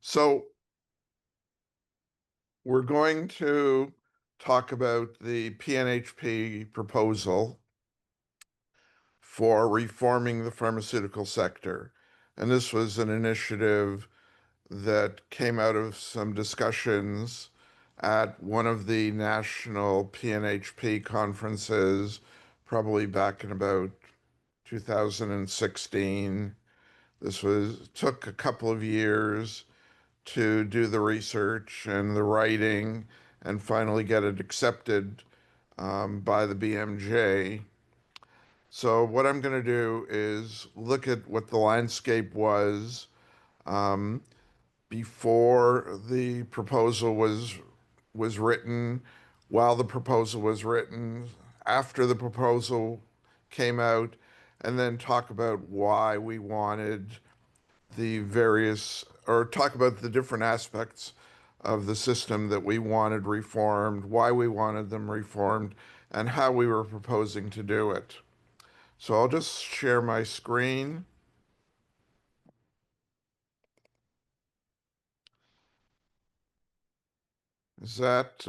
So we're going to talk about the PNHP proposal for reforming the pharmaceutical sector. And this was an initiative that came out of some discussions at one of the national PNHP conferences, probably back in about 2016. Took a couple of years to do the research and the writing and finally get it accepted by the BMJ. So what I'm going to do is look at what the landscape was um, before the proposal was written, while the proposal was written, after the proposal came out, and then talk about why we wanted the various, or talk about the different aspects of the system that we wanted reformed, why we wanted them reformed, and how we were proposing to do it. So I'll just share my screen. Is that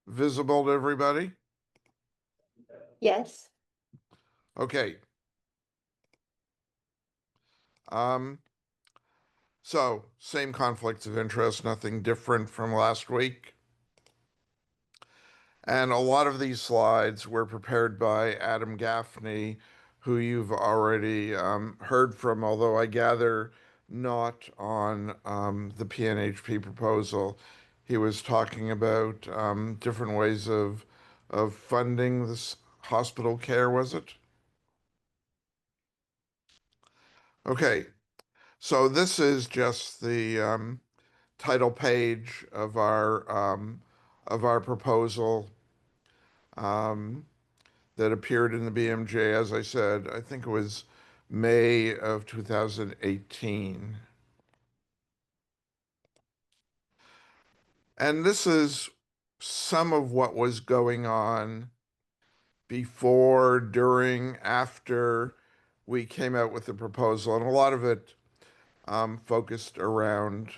visible to everybody? Yes. Okay. Um, so same conflicts of interest, nothing different from last week. And a lot of these slides were prepared by Adam Gaffney, who you've already heard from, although I gather not on the PNHP proposal. He was talking about different ways of funding this hospital care, was it? Okay, so this is just the title page of our proposal. Um, that appeared in the BMJ, as I said, I think it was May of 2018. And this is some of what was going on before, during, after we came out with the proposal. And a lot of it focused around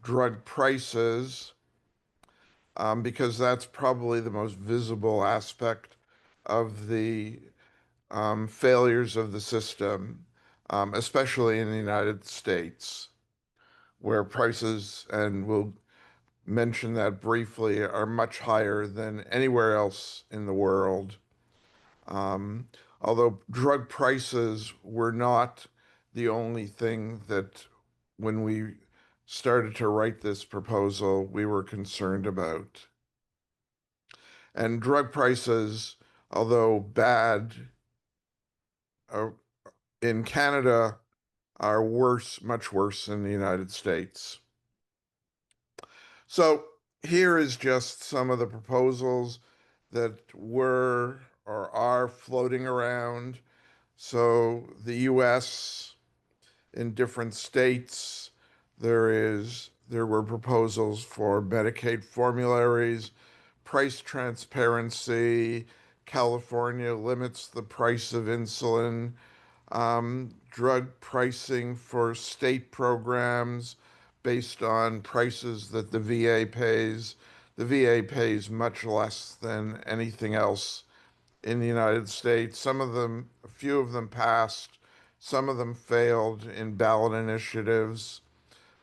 drug prices, because that's probably the most visible aspect of the failures of the system, especially in the United States, where prices, and we'll mention that briefly, are much higher than anywhere else in the world. Um, Although drug prices were not the only thing that, when we started to write this proposal, we were concerned about. And drug prices, although bad, uh, in Canada, are worse, much worse in the United States. So here is just some of the proposals that were or are floating around. So the US, in different states, there were proposals for Medicaid formularies, price transparency. California limits the price of insulin, drug pricing for state programs based on prices that the VA pays. The VA pays much less than anything else in the United States. Some of them, a few of them passed, some of them failed in ballot initiatives.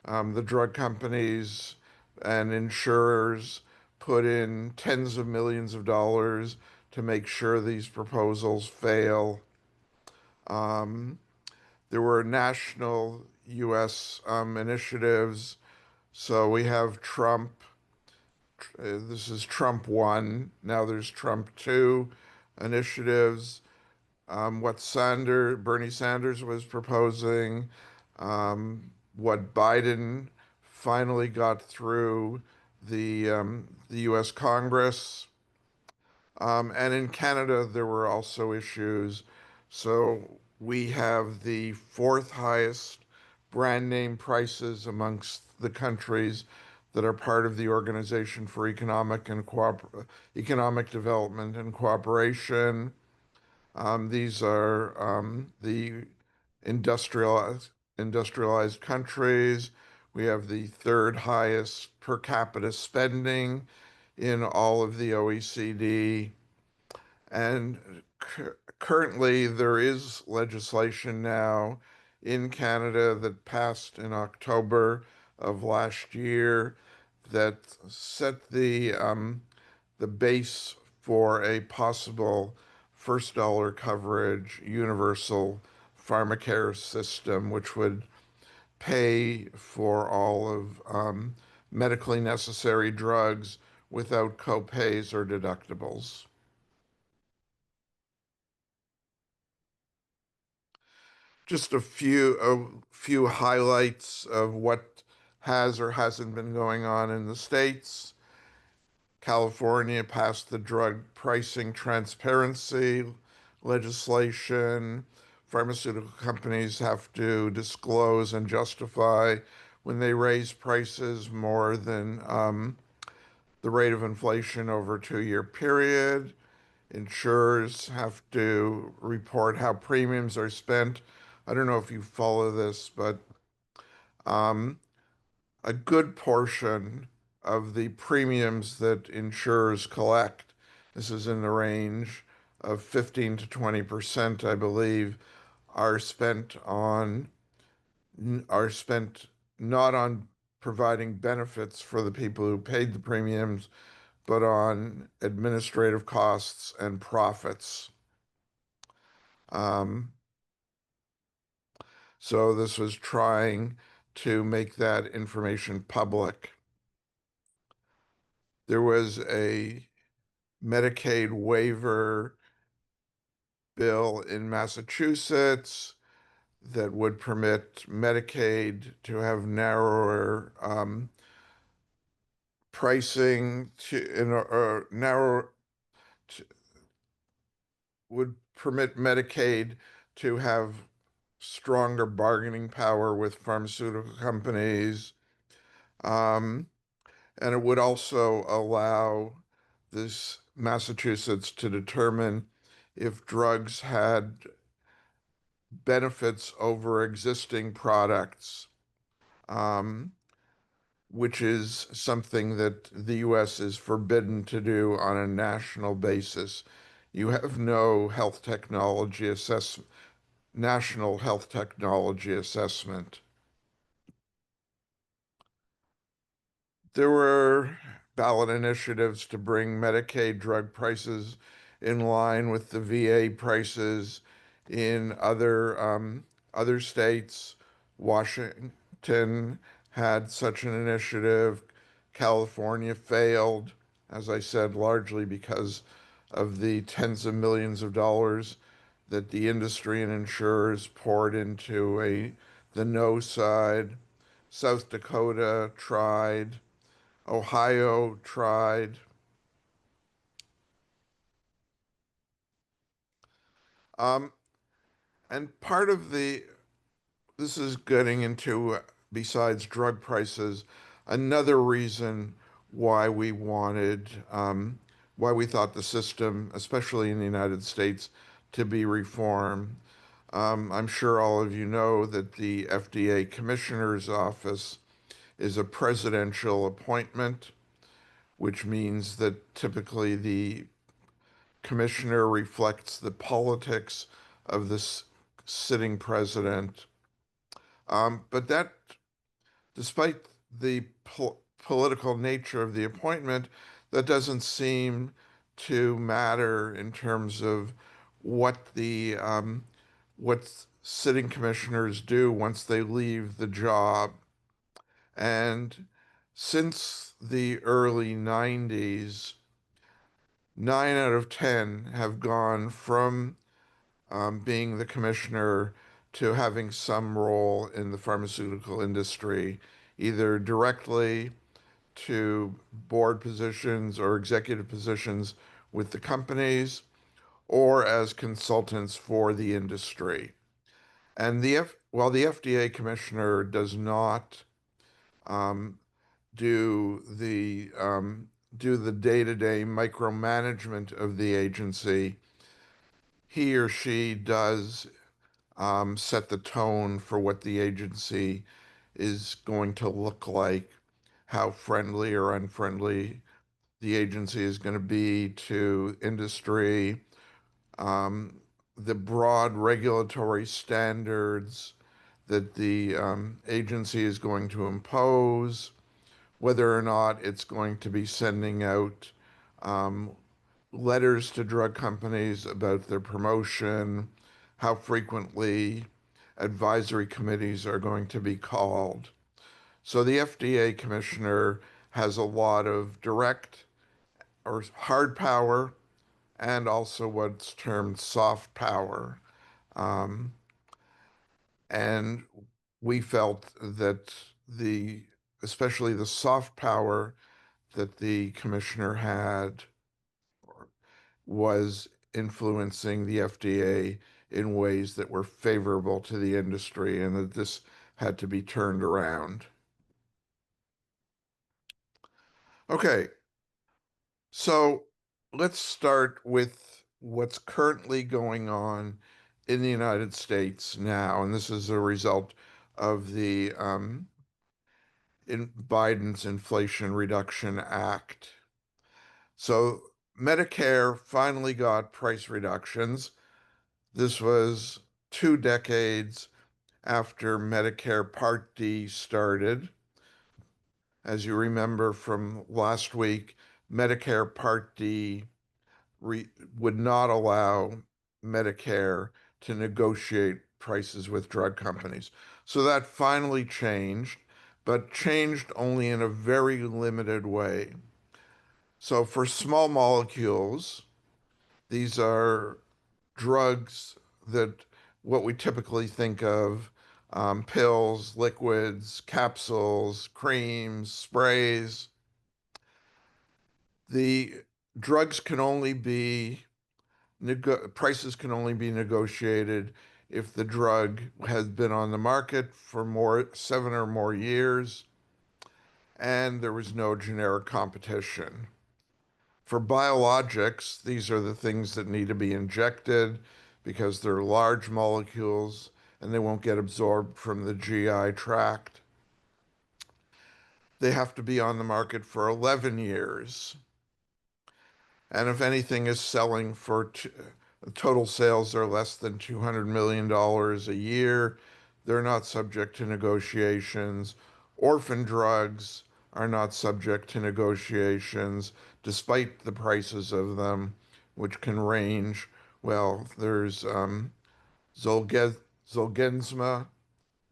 The drug companies and insurers put in tens of millions of dollars to make sure these proposals fail. There were national U.S. Initiatives. So we have Trump. This is Trump 1. Now there's Trump 2 initiatives. What Bernie Sanders was proposing, what Biden finally got through the U.S. Congress. And in Canada, there were also issues. So we have the fourth highest brand name prices amongst the countries that are part of the Organization for Economic Development and Cooperation. These are the industrial industrialized countries. We have the third highest per capita spending in all of the OECD. And currently, there is legislation now in Canada that passed in October of last year that set the base for a possible first dollar coverage universal pharmacare system, which would pay for all of medically necessary drugs without copays or deductibles. Just a few highlights of what has or hasn't been going on in the States. California passed the drug pricing transparency legislation. Pharmaceutical companies have to disclose and justify when they raise prices more than the rate of inflation over a 2-year period. Insurers have to report how premiums are spent. I don't know if you follow this, but um, a good portion of the premiums that insurers collect, this is in the range of 15 to 20%, I believe, are spent not on providing benefits for the people who paid the premiums, but on administrative costs and profits. Um, so this was trying to make that information public. There was a Medicaid waiver bill in Massachusetts that would permit Medicaid to have narrower pricing or narrow to, would permit Medicaid to have stronger bargaining power with pharmaceutical companies. Um, and it would also allow this Massachusetts to determine if drugs had benefits over existing products, um, which is something that the US is forbidden to do on a national basis. You have no national health technology assessment. There were ballot initiatives to bring Medicaid drug prices in line with the VA prices in other states. Washington had such an initiative. California failed, as I said, largely because of the tens of millions of dollars that the industry and insurers poured into the no side. South Dakota tried. Ohio tried. Um, and part of this is getting into, besides drug prices, another reason why why we thought the system, especially in the United States, to be reformed. I'm sure all of you know that the FDA Commissioner's Office is a presidential appointment, which means that typically the commissioner reflects the politics of this sitting president. But that, despite the political nature of the appointment, that doesn't seem to matter in terms of what what sitting commissioners do once they leave the job. And since the early 90s, 9 out of 10 have gone from being the commissioner to having some role in the pharmaceutical industry, either directly to board positions or executive positions with the companies or as consultants for the industry. And while the FDA commissioner does not um, do the day-to-day micromanagement of the agency, he or she does set the tone for what the agency is going to look like, how friendly or unfriendly the agency is going to be to industry, um, the broad regulatory standards that the agency is going to impose, whether or not it's going to be sending out um, letters to drug companies about their promotion, how frequently advisory committees are going to be called. So the FDA commissioner has a lot of direct or hard power and also what's termed soft power. Um, and we felt that especially the soft power that the commissioner had was influencing the FDA in ways that were favorable to the industry and that this had to be turned around. Okay, so let's start with what's currently going on in the United States now, and this is a result of the in Biden's Inflation Reduction Act. So Medicare finally got price reductions. This was 2 decades after Medicare Part D started. As you remember from last week, Medicare Part D would not allow Medicare to negotiate prices with drug companies. So that finally changed, but changed only in a very limited way. So for small molecules, these are drugs that what we typically think of pills, liquids, capsules, creams, sprays. The drugs can only be prices can only be negotiated if the drug has been on the market for 7 or more years and there was no generic competition. For biologics, these are the things that need to be injected because they're large molecules and they won't get absorbed from the GI tract. They have to be on the market for 11 years. And if anything is selling for total sales are less than $200 million a year, they're not subject to negotiations. Orphan drugs are not subject to negotiations, despite the prices of them, which can range. Well, there's Zolgensma. Are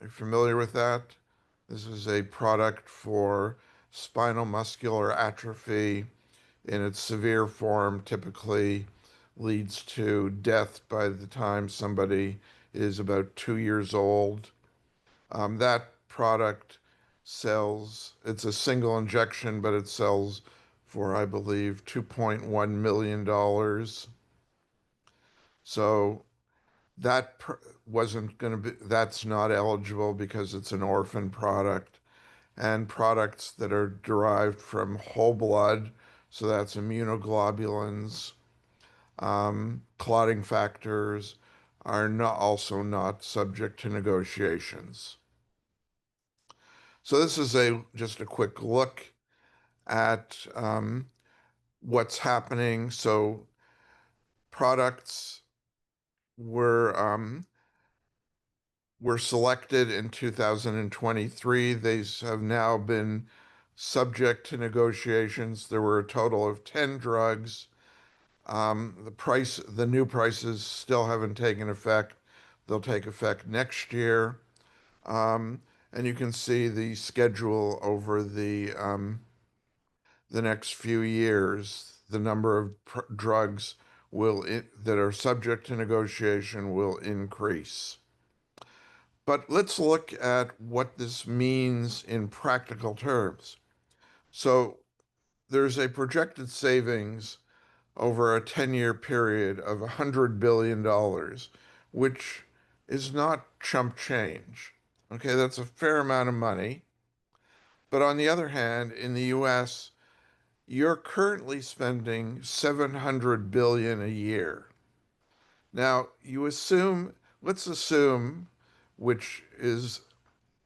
you familiar with that? This is a product for spinal muscular atrophy in its severe form typically leads to death by the time somebody is about 2 years old. That product it's a single injection, but it sells for, I believe, $2.1 million. So that wasn't going to be, that's not eligible because it's an orphan product. And products that are derived from whole blood, so that's immunoglobulins, clotting factors, are also not subject to negotiations. So this is just a quick look at what's happening. So products were were selected in 2023. These have now been subject to negotiations. There were a total of 10 drugs. The new prices still haven't taken effect. They'll take effect next year. Um, and you can see the schedule over the next few years. The number of drugs that are subject to negotiation will increase. But let's look at what this means in practical terms. So there's a projected savings over a 10-year period of $100 billion, which is not chump change. Okay, that's a fair amount of money. But on the other hand, in the US, you're currently spending 700 billion a year. Now, you assume let's assume, which is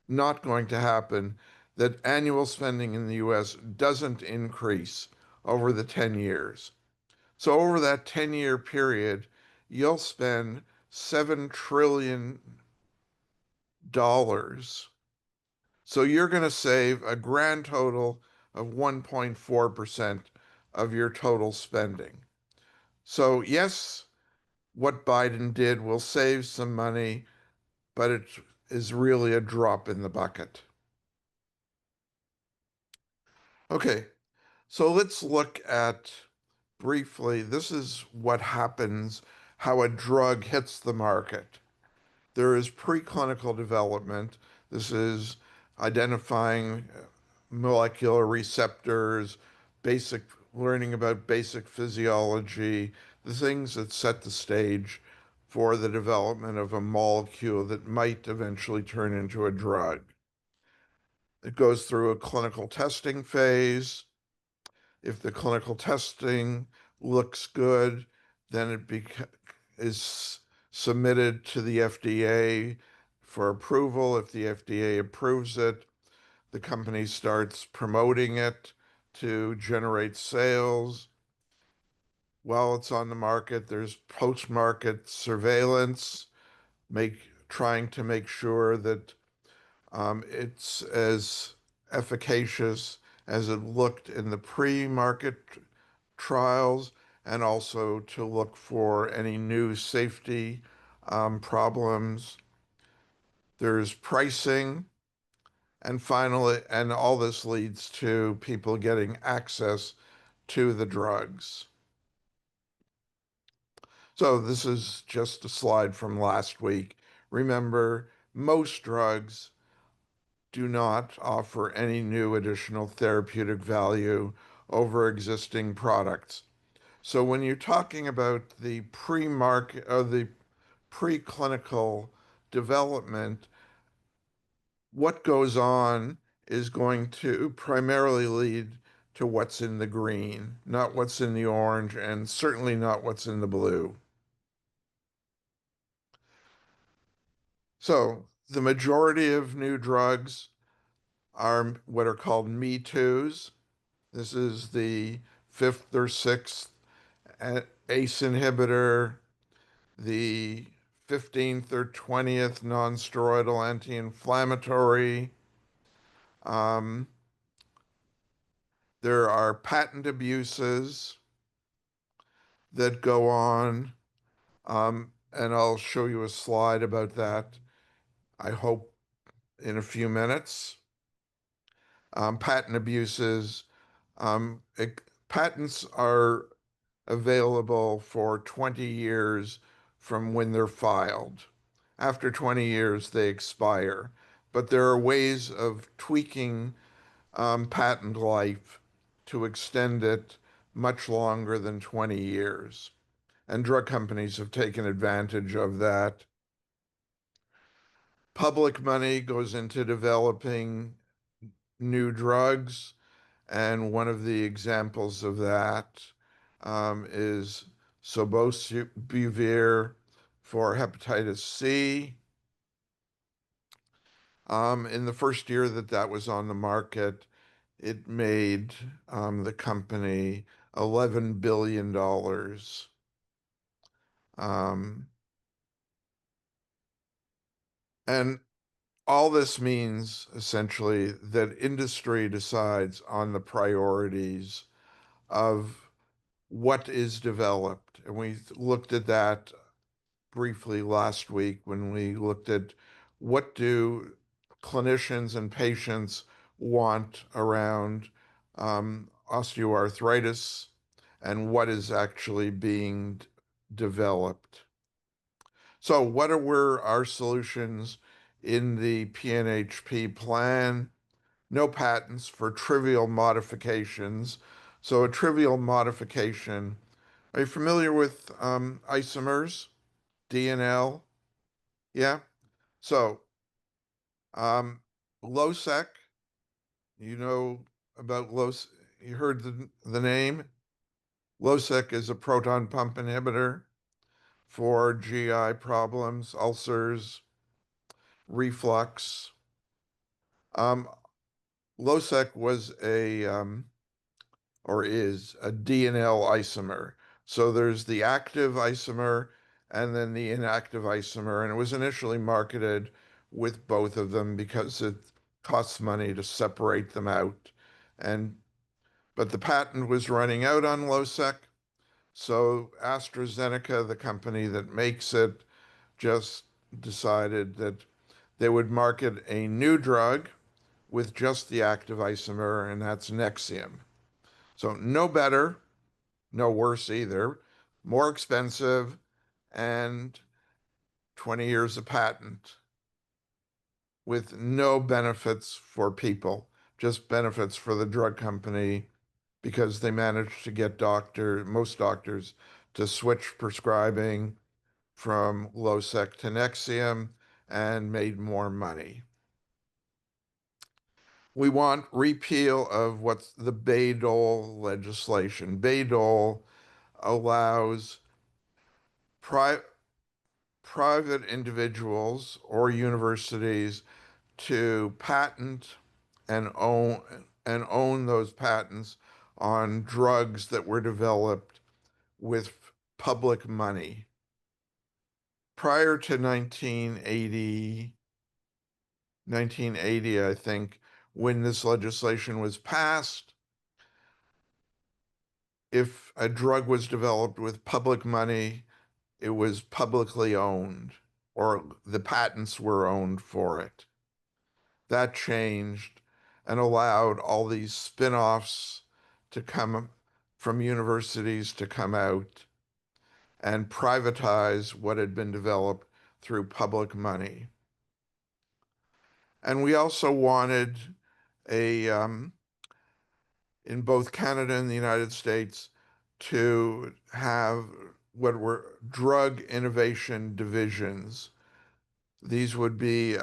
not going to happen, that annual spending in the US doesn't increase over the 10 years. So over that 10-year period, you'll spend $7 trillion. So you're going to save a grand total of 1.4% of your total spending. So yes, what Biden did will save some money, but it is really a drop in the bucket. Okay, so let's look at briefly, this is what happens, how a drug hits the market. There is preclinical development. This is identifying molecular receptors, basic learning about basic physiology, the things that set the stage for the development of a molecule that might eventually turn into a drug. It goes through a clinical testing phase. If the clinical testing looks good, then is submitted to the FDA for approval. If the FDA approves it, the company starts promoting it to generate sales. While it's on the market, there's post-market surveillance, trying to make sure that it's as efficacious as it looked in the pre-market trials, and also to look for any new safety problems. There's pricing, and finally, and all this leads to people getting access to the drugs. So this is just a slide from last week. Remember, most drugs do not offer any new additional therapeutic value over existing products. So when you're talking about the pre-market or the preclinical development, what goes on is going to primarily lead to what's in the green, not what's in the orange, and certainly not what's in the blue. So the majority of new drugs are what are called Me Too's. This is the fifth or sixth ACE inhibitor, the 15th or 20th non-steroidal anti-inflammatory. There are patent abuses that go on, and I'll show you a slide about that, I hope, in a few minutes. Patent abuses, patents are available for 20 years from when they're filed. After 20 years, they expire. But there are ways of tweaking patent life to extend it much longer than 20 years. And drug companies have taken advantage of that. Public money goes into developing new drugs, and one of the examples of that is Sobosibuvir for hepatitis C. In the first year that that was on the market, it made the company $11 billion. And all this means essentially that industry decides on the priorities of what is developed. And we looked at that briefly last week when we looked at what do clinicians and patients want around osteoarthritis and what is actually being developed. So what were our solutions in the PNHP plan? No patents for trivial modifications. So a trivial modification, are you familiar with isomers, DNL? Yeah. So Losec, you know about you heard the name? Losec is a proton pump inhibitor. for GI problems, ulcers, reflux. Um, Losec was or is a DNL isomer. So there's the active isomer and then the inactive isomer. And it was initially marketed with both of them because it costs money to separate them out. And but the patent was running out on Losec. So AstraZeneca, the company that makes it, just decided that they would market a new drug with just the active isomer, and that's Nexium. So no better, no worse either, more expensive, and 20 years of patent with no benefits for people, just benefits for the drug company because they managed to get most doctors to switch prescribing from Losec to Nexium and made more money. We want repeal of what's the Bayh-Dole legislation. Bayh-Dole allows pri private individuals or universities to patent and own those patents on drugs that were developed with public money. Prior to 1980, I think, when this legislation was passed, if a drug was developed with public money, it was publicly owned, or the patents were owned for it. That changed and allowed all these spin-offs to come from universities to come out and privatize what had been developed through public money. And we also wanted a in both Canada and the United States to have what were drug innovation divisions. These would be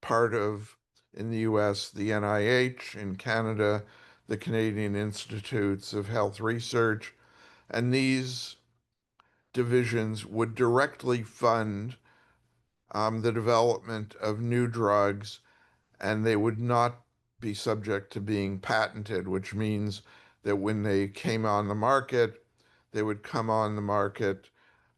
part of, in the US, the NIH, in Canada, the Canadian Institutes of Health Research, and these divisions would directly fund the development of new drugs, and they would not be subject to being patented, which means that when they came on the market, they would come on the market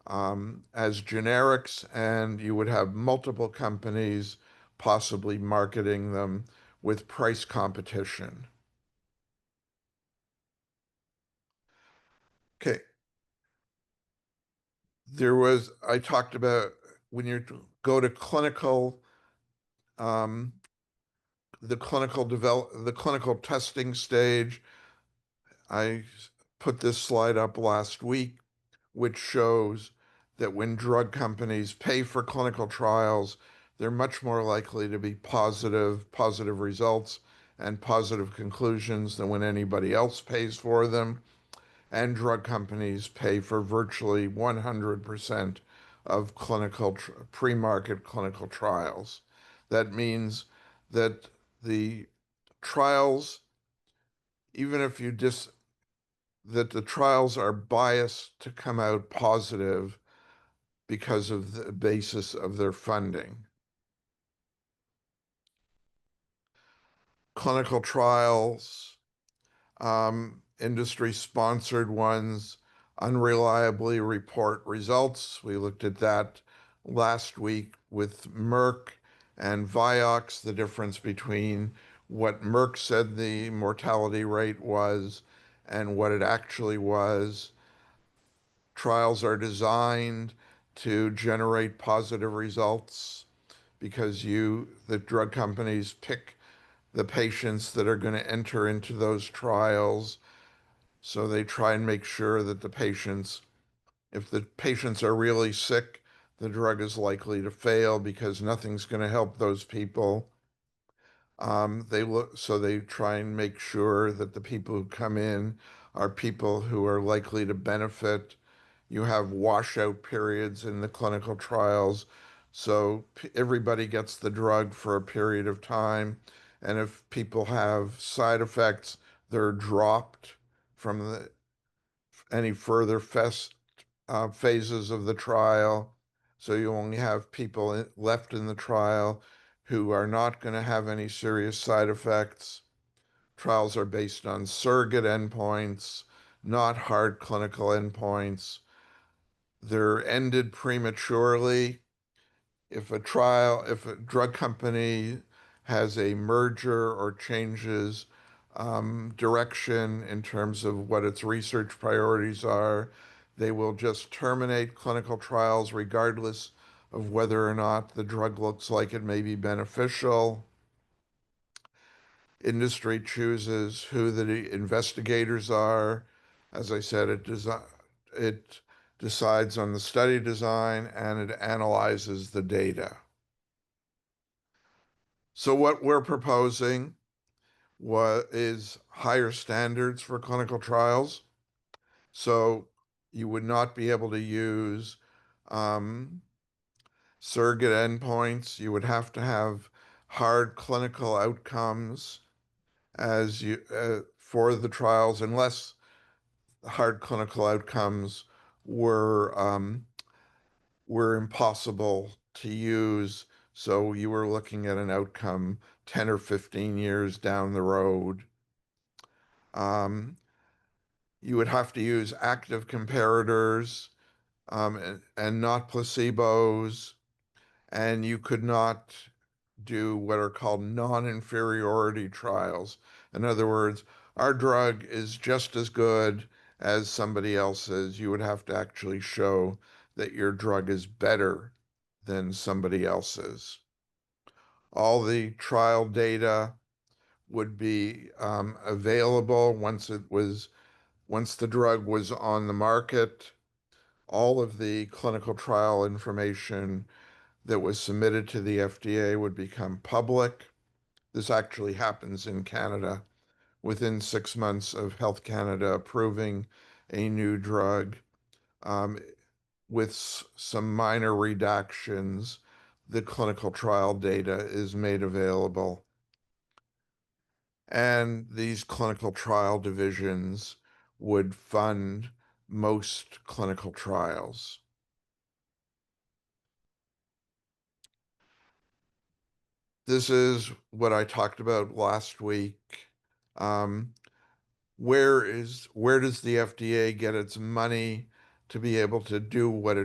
as generics, and you would have multiple companies possibly marketing them with price competition. Okay, I talked about when you go to um, the clinical testing stage. I put this slide up last week, which shows that when drug companies pay for clinical trials, they're much more likely to be positive results and positive conclusions than when anybody else pays for them. And drug companies pay for virtually 100% of pre-market clinical trials. That means that the trials, even if you that the trials are biased to come out positive because of the basis of their funding. Clinical trials, industry-sponsored ones, unreliably report results. We looked at that last week with Merck and Vioxx, the difference between what Merck said the mortality rate was and what it actually was. Trials are designed to generate positive results because the drug companies pick the patients that are going to enter into those trials. So they try and make sure that if the patients are really sick, the drug is likely to fail because nothing's going to help those people. So they try and make sure that the people who come in are people who are likely to benefit. You have washout periods in the clinical trials, so everybody gets the drug for a period of time, and if people have side effects, they're dropped from any further phases of the trial. So you only have people left in the trial who are not going to have any serious side effects. Trials are based on surrogate endpoints, not hard clinical endpoints. They're ended prematurely. If a drug company has a merger or changes direction in terms of what its research priorities are, they will just terminate clinical trials regardless of whether or not the drug looks like it may be beneficial. Industry chooses who the investigators are. As I said, it decides on the study design and it analyzes the data. So what we're proposing is higher standards for clinical trials. So you would not be able to use um, surrogate endpoints. You would have to have hard clinical outcomes as you for the trials, unless hard clinical outcomes were were impossible to use. So you were looking at an outcome 10 or 15 years down the road. Um, you would have to use active comparators and not placebos, and you could not do what are called non-inferiority trials. In other words, our drug is just as good as somebody else's. You would have to actually show that your drug is better than somebody else's. All the trial data would be available once the drug was on the market. All of the clinical trial information that was submitted to the FDA would become public. This actually happens in Canada. Within 6 months of Health Canada approving a new drug, um, with some minor redactions, the clinical trial data is made available. And these clinical trial divisions would fund most clinical trials. This is what I talked about last week. Um, where does the FDA get its money to be able to do what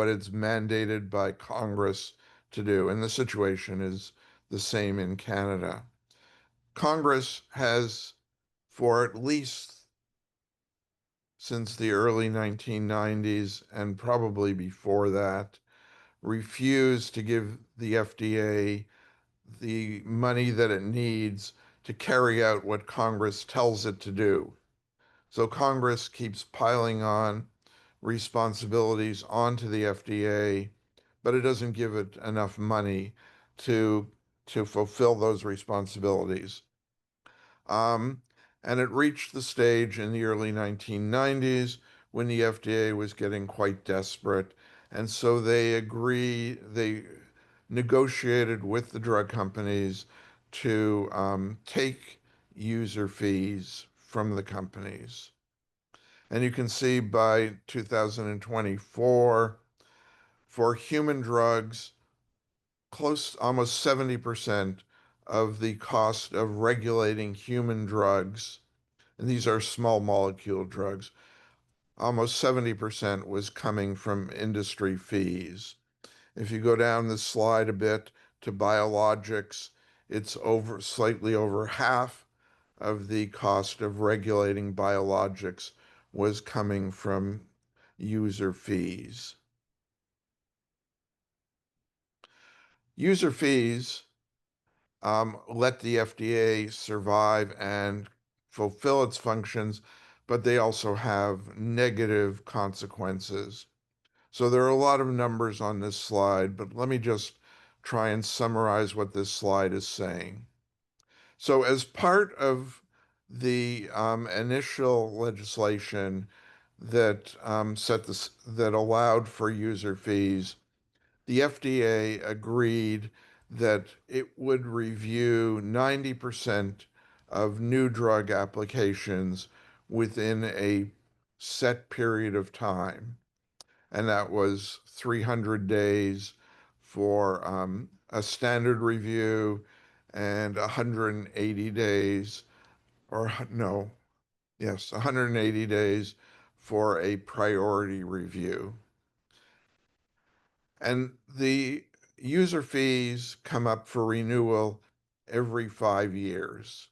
it's mandated by Congress to do? And the situation is the same in Canada. Congress has, for at least since the early 1990s and probably before that, refused to give the FDA the money that it needs to carry out what Congress tells it to do. So Congress keeps piling on responsibilities onto the FDA, but it doesn't give it enough money to to fulfill those responsibilities. Um, and it reached the stage in the early 1990s when the FDA was getting quite desperate. And so they negotiated with the drug companies to take user fees from the companies. And you can see by 2024, for human drugs, almost 70% of the cost of regulating human drugs, and these are small molecule drugs, almost 70% was coming from industry fees. If you go down the slide a bit to biologics, it's slightly over half of the cost of regulating biologics was coming from user fees. User fees let the FDA survive and fulfill its functions, but they also have negative consequences. So there are a lot of numbers on this slide, but let me just try and summarize what this slide is saying. So as part of the initial legislation that that allowed for user fees, the FDA agreed that it would review 90% of new drug applications within a set period of time, and that was 300 days for a standard review and 180 days, or no, yes, 180 days for a priority review. And the user fees come up for renewal every 5 years,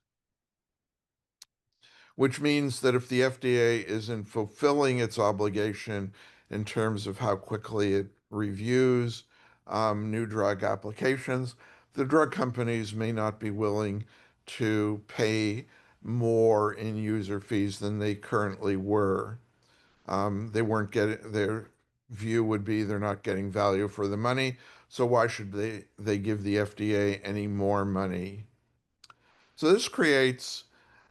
which means that if the FDA isn't fulfilling its obligation in terms of how quickly it reviews new drug applications, the drug companies may not be willing to pay more in user fees than they currently were. They weren't getting, their view would be they're not getting value for the money, so why should they give the FDA any more money? So this creates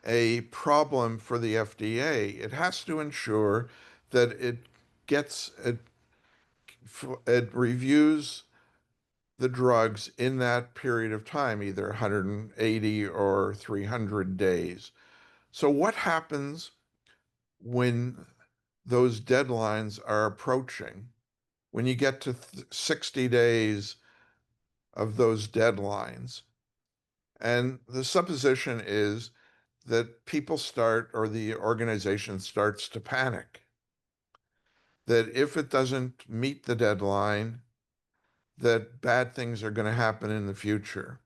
a problem for the FDA. It has to ensure that it reviews the drugs in that period of time, either 180 or 300 days. So what happens when those deadlines are approaching? When you get to 60 days of those deadlines, and the supposition is that people start, or the organization starts to panic, that if it doesn't meet the deadline, that bad things are going to happen in the future.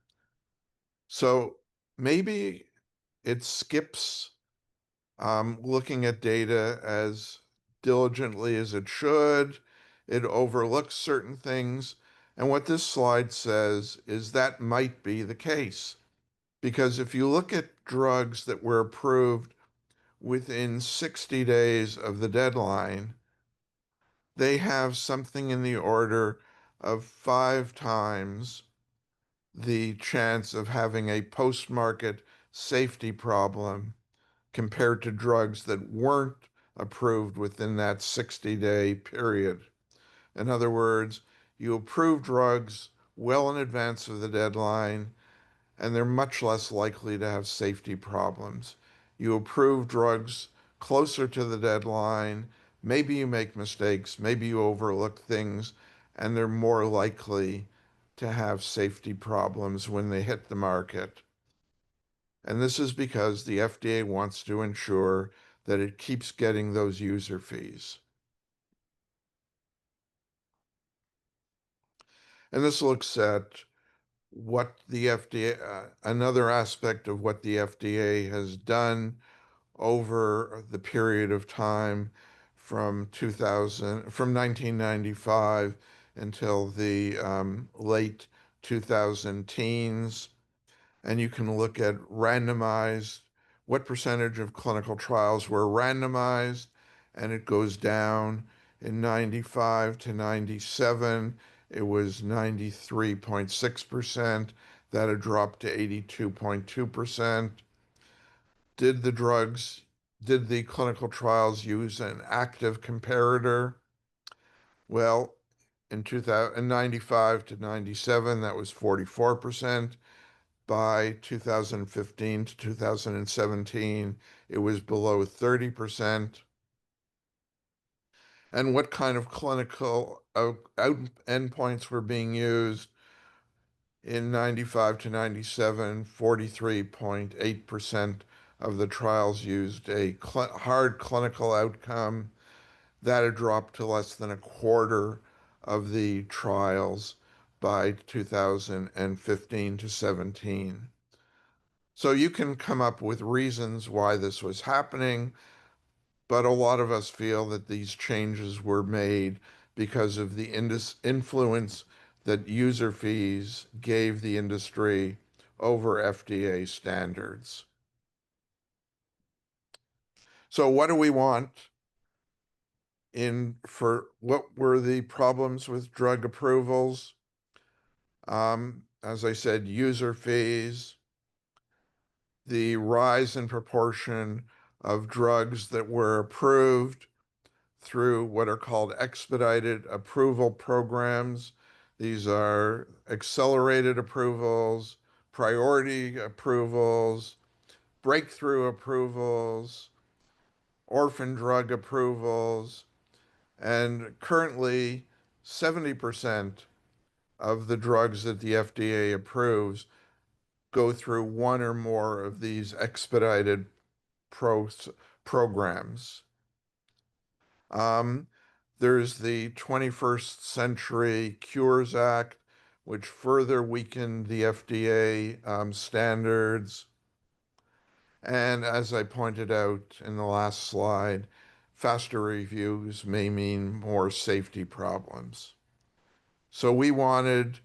So maybe it skips looking at data as diligently as it should. It overlooks certain things. And what this slide says is that might be the case. Because if you look at drugs that were approved within 60 days of the deadline, they have something in the order of 5 times the chance of having a post-market safety problem compared to drugs that weren't approved within that 60-day period. In other words, you approve drugs well in advance of the deadline, and they're much less likely to have safety problems. You approve drugs closer to the deadline, maybe you make mistakes, maybe you overlook things, and they're more likely to have safety problems when they hit the market. And this is because the FDA wants to ensure that it keeps getting those user fees. And this looks at what the FDA, another aspect of what the FDA has done over the period of time from 1995 until the late 2000 teens. And you can look at what percentage of clinical trials were randomized, and it goes down. In 95 to 97, it was 93.6%. That had dropped to 82.2%. Did the clinical trials use an active comparator? Well, in 1995 to 97, that was 44%. By 2015 to 2017, it was below 30%. And what kind of clinical endpoints were being used? In 95 to 97, 43.8% of the trials used a hard clinical outcome. That had dropped to less than a quarter of the trials by 2015 to 17. So you can come up with reasons why this was happening, but a lot of us feel that these changes were made because of the influence that user fees gave the industry over FDA standards. So what do we want for what were the problems with drug approvals? As I said, user fees, the rise in proportion of drugs that were approved through what are called expedited approval programs. These are accelerated approvals, priority approvals, breakthrough approvals, orphan drug approvals, and currently 70% of the drugs that the FDA approves go through one or more of these expedited programs. Um, there's the 21st Century Cures Act, which further weakened the FDA standards. And as I pointed out in the last slide, faster reviews may mean more safety problems. So we wanted,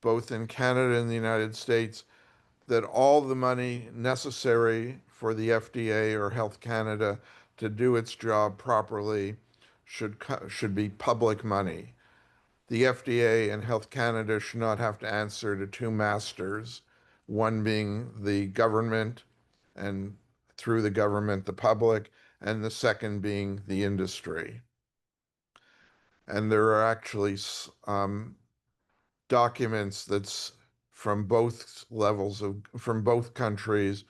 both in Canada and the United States, that all the money necessary for the FDA or Health Canada to do its job properly should be public money. The FDA and Health Canada should not have to answer to two masters, one being the government and through the government, the public, and the second being the industry. And there are actually documents that's from both from both countries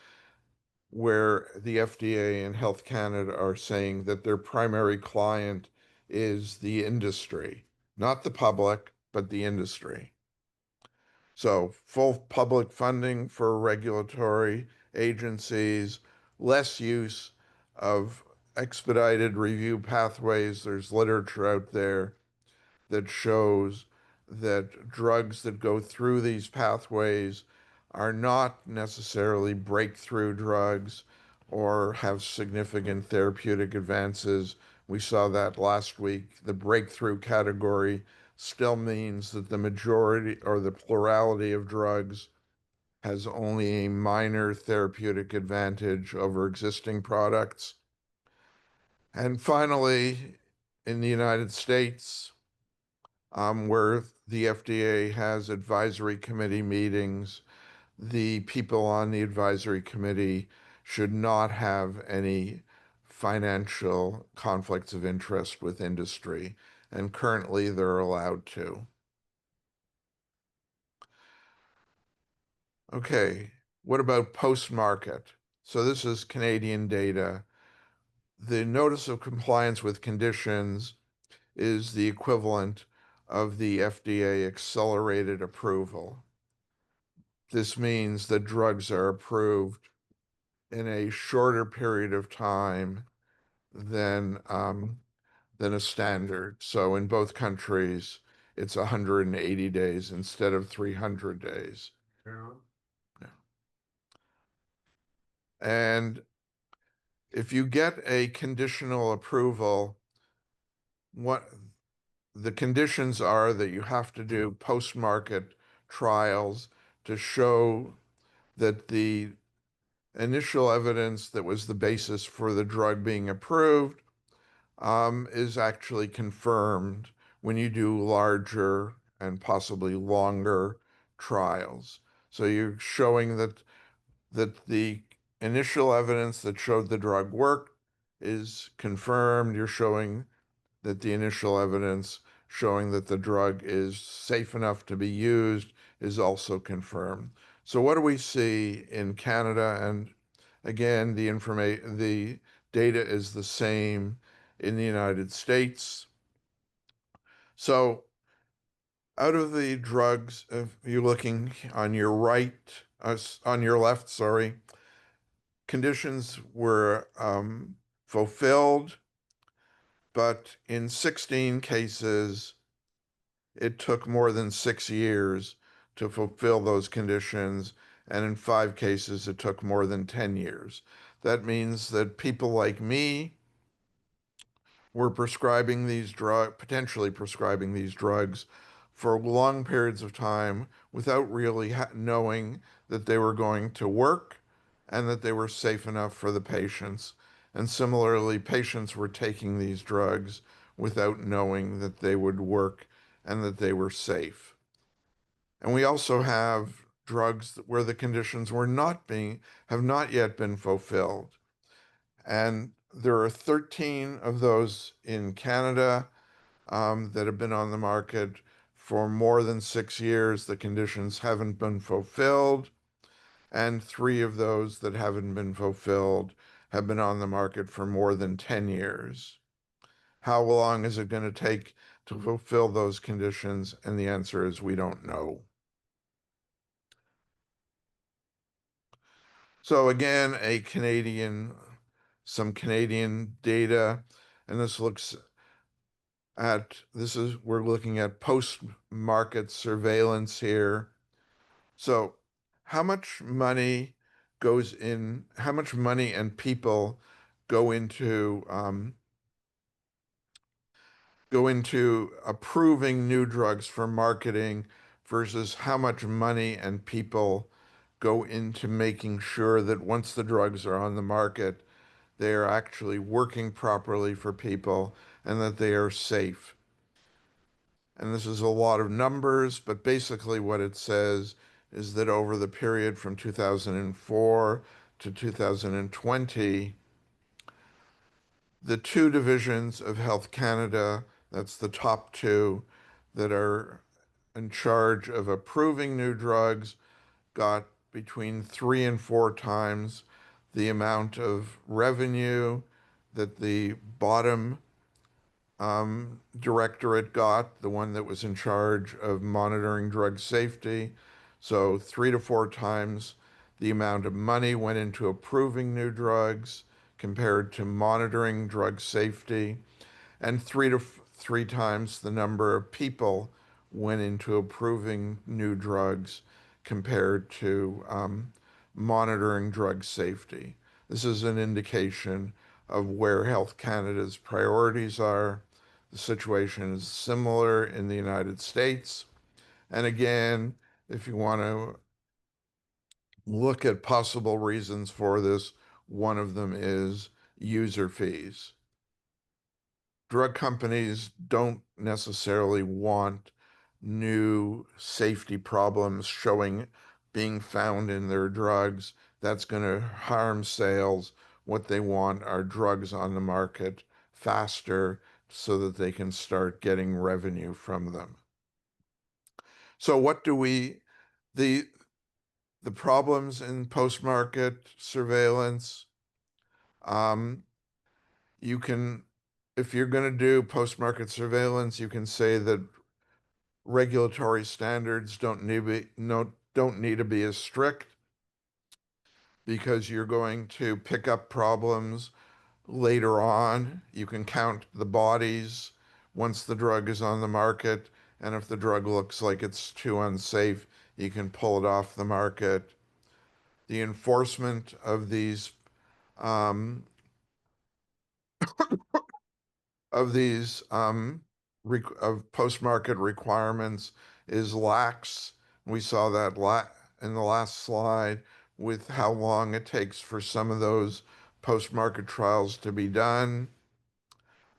where the FDA and Health Canada are saying that their primary client is the industry, not the public, but the industry. So full public funding for regulatory agencies, less use of expedited review pathways. There's literature out there that shows that drugs that go through these pathways are not necessarily breakthrough drugs or have significant therapeutic advances. We saw that last week. The breakthrough category still means that the majority or the plurality of drugs has only a minor therapeutic advantage over existing products. And finally, in the United States, where the FDA has advisory committee meetings, the people on the advisory committee should not have any financial conflicts of interest with industry, and currently they're allowed to. Okay, what about post-market? So this is Canadian data. The notice of compliance with conditions is the equivalent of the FDA accelerated approval. This means that drugs are approved in a shorter period of time than a standard. So in both countries, it's 180 days instead of 300 days. Yeah. And if you get a conditional approval, what the conditions are that you have to do post-market trials to show that the initial evidence that was the basis for the drug being approved is actually confirmed when you do larger and possibly longer trials. So you're showing that the initial evidence that showed the drug worked is confirmed. You're showing that the initial evidence showing that the drug is safe enough to be used is also confirmed. So what do we see in Canada? And again, the data is the same in the United States. So out of the drugs, if you're looking on your on your left, sorry, conditions were fulfilled, but in 16 cases, it took more than 6 years to fulfill those conditions, and in 5 cases, it took more than 10 years. That means that people like me were potentially prescribing these drugs for long periods of time without really knowing that they were going to work and that they were safe enough for the patients. And similarly, patients were taking these drugs without knowing that they would work and that they were safe. And we also have drugs where the conditions have not yet been fulfilled. And there are 13 of those in Canada that have been on the market for more than 6 years. The conditions haven't been fulfilled, and 3 of those that haven't been fulfilled have been on the market for more than 10 years. How long is it going to take to fulfill those conditions? And the answer is we don't know. So again, some Canadian data, and we're looking at post-market surveillance here. So how much money and people go into approving new drugs for marketing versus how much money and people go into making sure that once the drugs are on the market, they are actually working properly for people and that they are safe. And this is a lot of numbers, but basically what it says is that over the period from 2004 to 2020, the two divisions of Health Canada, that's the top two that are in charge of approving new drugs, got between 3 and 4 times the amount of revenue that the bottom directorate got, the one that was in charge of monitoring drug safety. So 3 to 4 times the amount of money went into approving new drugs compared to monitoring drug safety, and 3 times the number of people went into approving new drugs compared to monitoring drug safety. This is an indication of where Health Canada's priorities are. The situation is similar in the United States. And again, if you want to look at possible reasons for this, one of them is user fees. Drug companies don't necessarily want new safety problems being found in their drugs. That's going to harm sales. What they want are drugs on the market faster so that they can start getting revenue from them. So the the problems in post-market surveillance, um, you can, if you're going to do post-market surveillance, you can say that regulatory standards don't need to be as strict because you're going to pick up problems later on. You can count the bodies once the drug is on the market, and if the drug looks like it's too unsafe, you can pull it off the market. The enforcement um, of these of post-market requirements is lax. We saw that in the last slide with how long it takes for some of those post-market trials to be done.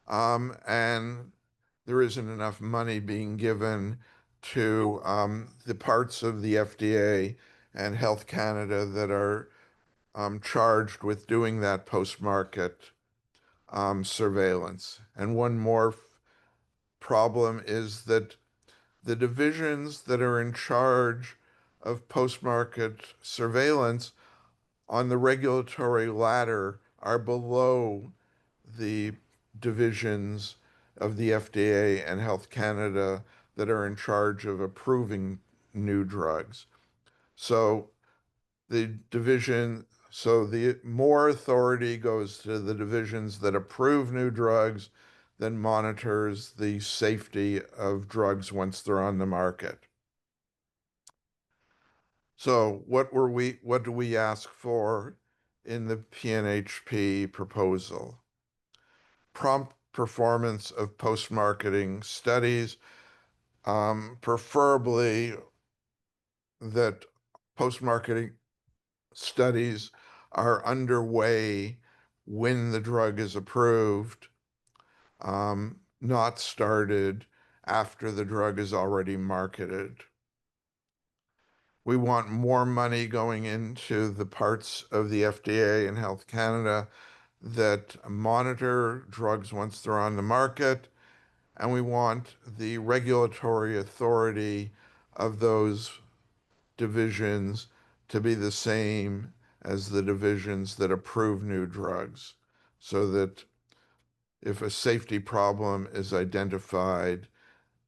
And there isn't enough money being given to the parts of the FDA and Health Canada that are charged with doing that post-market surveillance. And one more problem is that the divisions that are in charge of post-market surveillance on the regulatory ladder are below the divisions of the FDA and Health Canada that are in charge of approving new drugs. So the more authority goes to the divisions that approve new drugs than monitors the safety of drugs once they're on the market. So what do we ask for in the PNHP proposal? Prompt performance of post-marketing studies, preferably that post-marketing studies are underway when the drug is approved, not started after the drug is already marketed. We want more money going into the parts of the FDA and Health Canada that monitor drugs once they're on the market, and we want the regulatory authority of those divisions to be the same as the divisions that approve new drugs, so that if a safety problem is identified,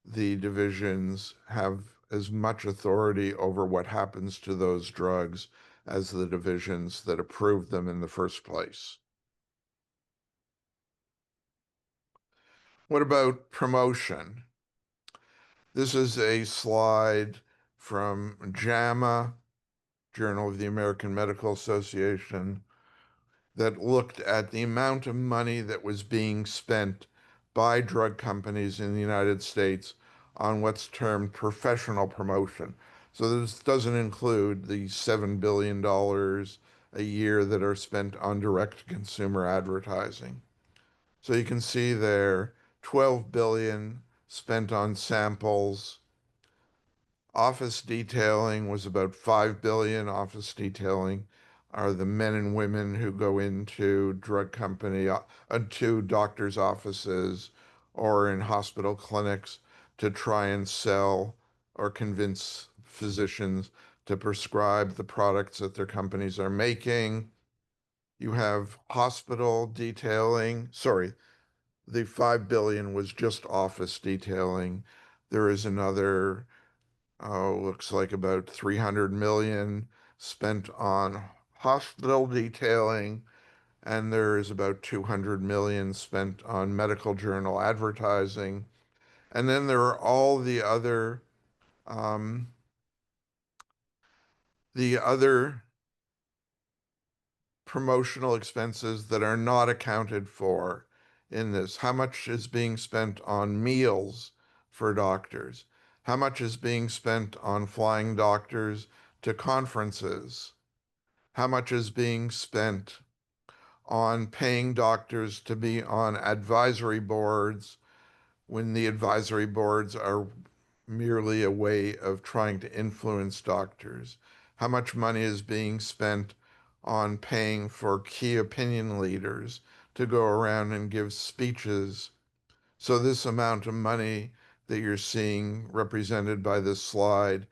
the divisions have as much authority over what happens to those drugs as the divisions that approved them in the first place. What about promotion? This is a slide from JAMA, Journal of the American Medical Association, that looked at the amount of money that was being spent by drug companies in the United States on what's termed professional promotion. So this doesn't include the $7 billion a year that are spent on direct consumer advertising. So you can see there, 12 billion spent on samples. Office detailing was about 5 billion. Office detailing are the men and women who go into to doctors' offices or in hospital clinics to try and sell or convince physicians to prescribe the products that their companies are making. You have hospital detailing. Sorry, the 5 billion was just office detailing. There is another, looks like about 300 million spent on hospital detailing, and there is about 200 million spent on medical journal advertising. And then there are all um, the other promotional expenses that are not accounted for in this. How much is being spent on meals for doctors? How much is being spent on flying doctors to conferences? How much is being spent on paying doctors to be on advisory boards when the advisory boards are merely a way of trying to influence doctors? How much money is being spent on paying for key opinion leaders to go around and give speeches? So this amount of money that you're seeing represented by this slide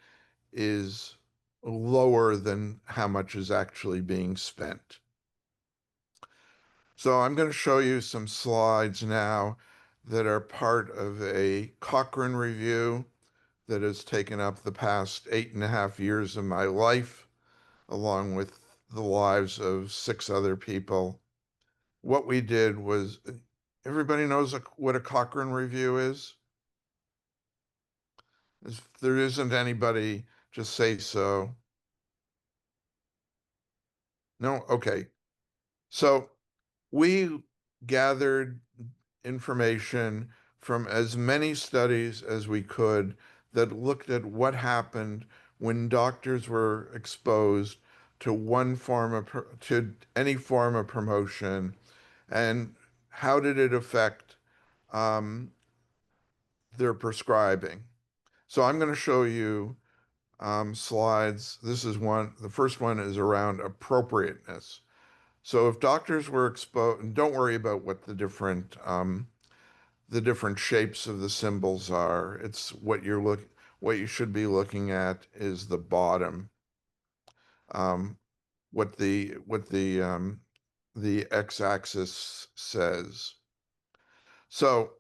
is lower than how much is actually being spent. So I'm going to show you some slides now that are part of a Cochrane review that has taken up the past 8.5 years of my life, along with the lives of 6 other people. What we did was, everybody knows what a Cochrane review is? If there isn't anybody, just say so. No? Okay. So we gathered information from as many studies as we could that looked at what happened when doctors were exposed to to any form of promotion, and how did it affect um, their prescribing. So I'm going to show you slides. This is one. The first one is around appropriateness. So if doctors were exposed, don't worry about what the different shapes of the symbols are. It's what you should be looking at is the bottom. Um, what the x-axis says. So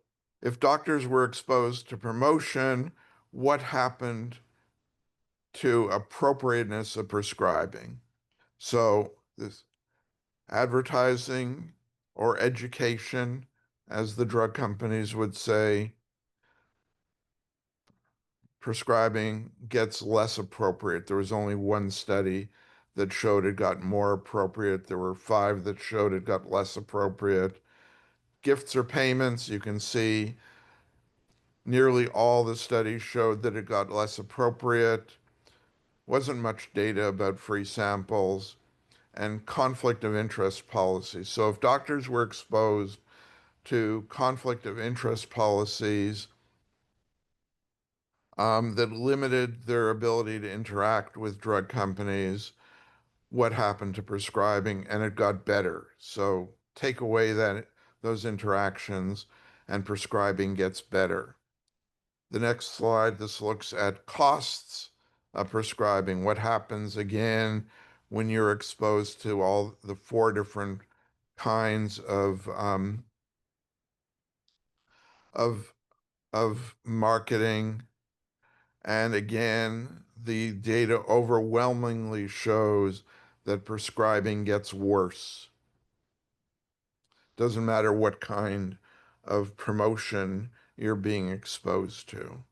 if doctors were exposed to promotion, what happened to appropriateness of prescribing? So this advertising or education, as the drug companies would say, prescribing gets less appropriate. There was only one study that showed it got more appropriate. There were 5 that showed it got less appropriate. Gifts or payments, you can see nearly all the studies showed that it got less appropriate. Wasn't much data about free samples. And conflict of interest policies. So if doctors were exposed to conflict of interest policies that limited their ability to interact with drug companies, what happened to prescribing? And it got better. So take away those interactions and prescribing gets better. The next slide, this looks at costs of prescribing. What happens again when you're exposed to all the four different kinds of of marketing. And again, the data overwhelmingly shows that prescribing gets worse. Doesn't matter what kind of promotion you're being exposed to.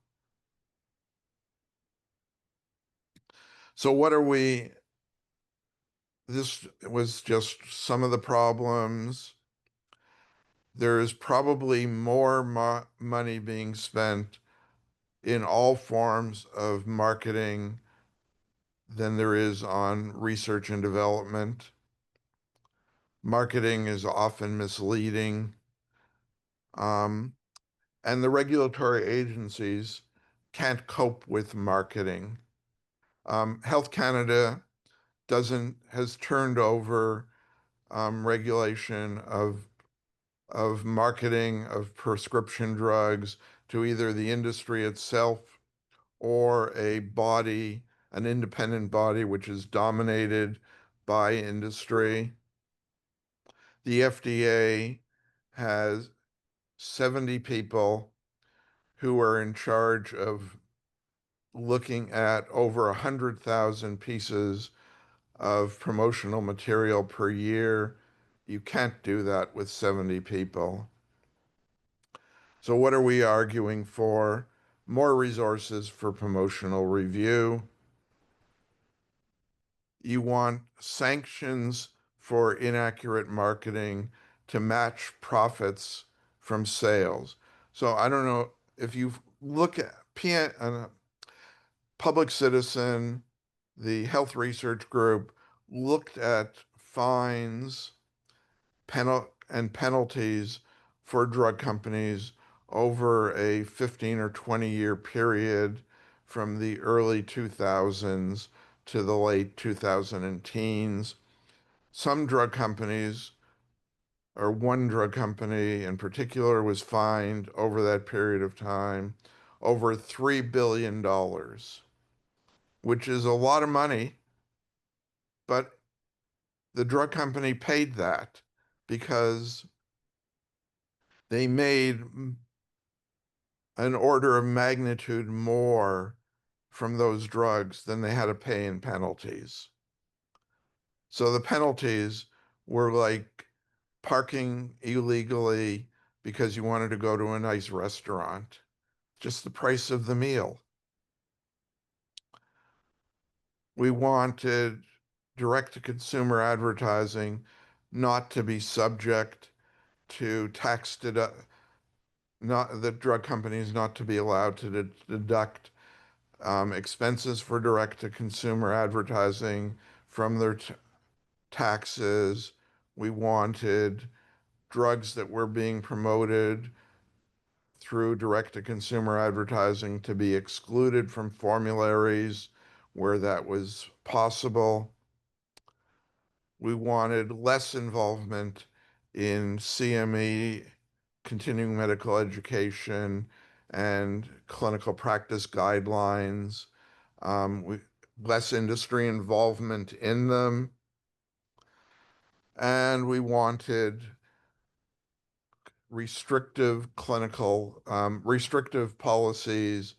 So what are we? This was just some of the problems. There is probably more money being spent in all forms of marketing than there is on research and development. Marketing is often misleading. Um, and the regulatory agencies can't cope with marketing. Health Canada has turned over regulation of marketing of prescription drugs to either the industry itself or an independent body which is dominated by industry. The FDA has 70 people who are in charge of looking at over 100,000 pieces of promotional material per year. You can't do that with 70 people. So what are we arguing for? More resources for promotional review. You want sanctions for inaccurate marketing to match profits from sales. So I don't know if you look at Public Citizen, the Health Research Group looked at fines and penalties for drug companies over a 15 or 20-year period from the early 2000s to the late 2000 teens. Some drug companies, or one drug company in particular, was fined over that period of time over $3 billion, which is a lot of money, but the drug company paid that because they made an order of magnitude more from those drugs than they had to pay in penalties. So the penalties were like parking illegally because you wanted to go to a nice restaurant, just the price of the meal. We wanted direct-to-consumer advertising not to be subject to tax deduct, not the drug companies not to be allowed to deduct expenses for direct-to-consumer advertising from their taxes. We wanted drugs that were being promoted through direct-to-consumer advertising to be excluded from formularies where that was possible. We wanted less involvement in CME, continuing medical education, and clinical practice guidelines. Less industry involvement in them. And we wanted restrictive policies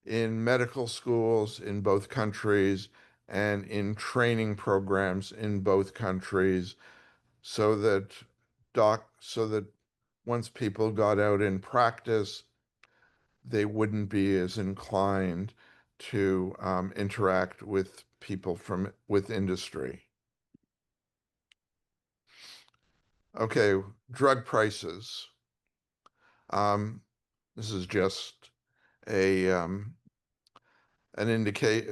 in medical schools in both countries and in training programs in both countries so that so that once people got out in practice, they wouldn't be as inclined to interact with people with industry. Okay, drug prices. Um, this is just a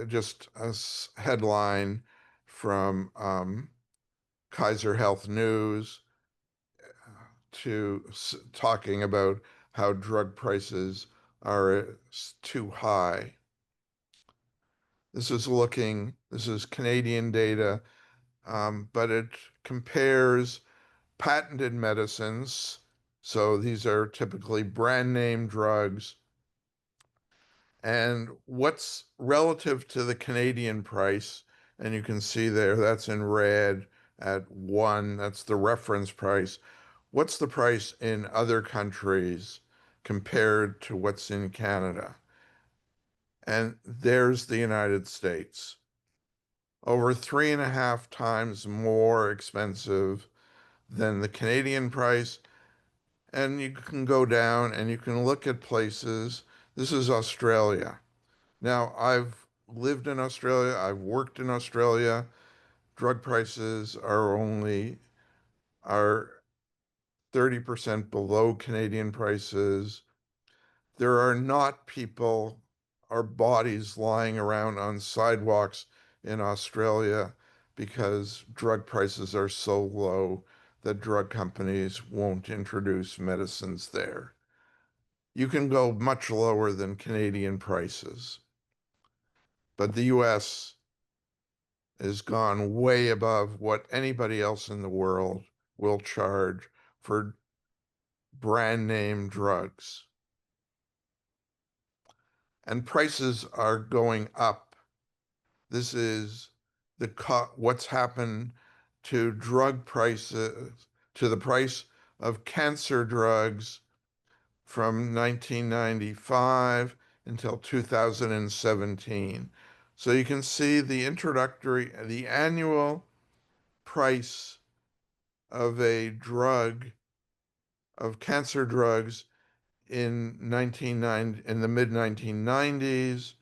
just a headline from Kaiser Health News talking about how drug prices are too high. This is Canadian data, but it compares patented medicines. So these are typically brand name drugs. And what's relative to the Canadian price And you can see there, that's in red at 1. That's the reference price. What's the price in other countries compared to what's in Canada? And there's the United States. Over 3.5 times more expensive than the Canadian price. And you can go down and you can look at places. This is Australia. Now, I've lived in Australia, I've worked in Australia. Drug prices are 30% below Canadian prices. There are not people or bodies lying around on sidewalks in Australia because drug prices are so low that drug companies won't introduce medicines there. You can go much lower than Canadian prices, but the US has gone way above what anybody else in the world will charge for brand name drugs. And prices are going up. This is what's happened to drug prices, to the price of cancer drugs from 1995 until 2017. So you can see the annual price of a drug, of cancer drugs in the mid 1990s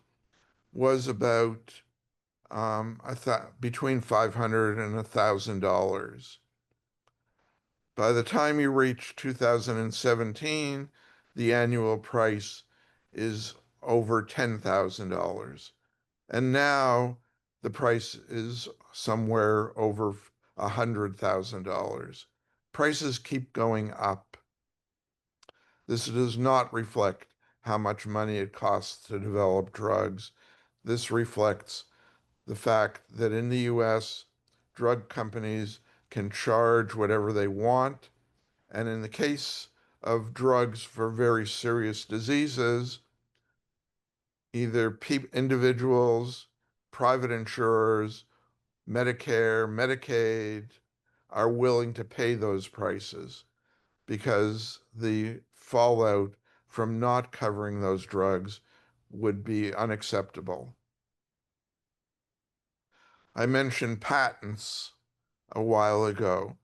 was about I thought between $500 and $1,000. By the time you reach 2017, the annual price is over $10,000. And now the price is somewhere over $100,000. Prices keep going up. This does not reflect how much money it costs to develop drugs. This reflects the fact that in the US, drug companies can charge whatever they want. And in the case of drugs for very serious diseases, either individuals, private insurers, Medicare, Medicaid are willing to pay those prices because the fallout from not covering those drugs would be unacceptable. I mentioned patents a while ago.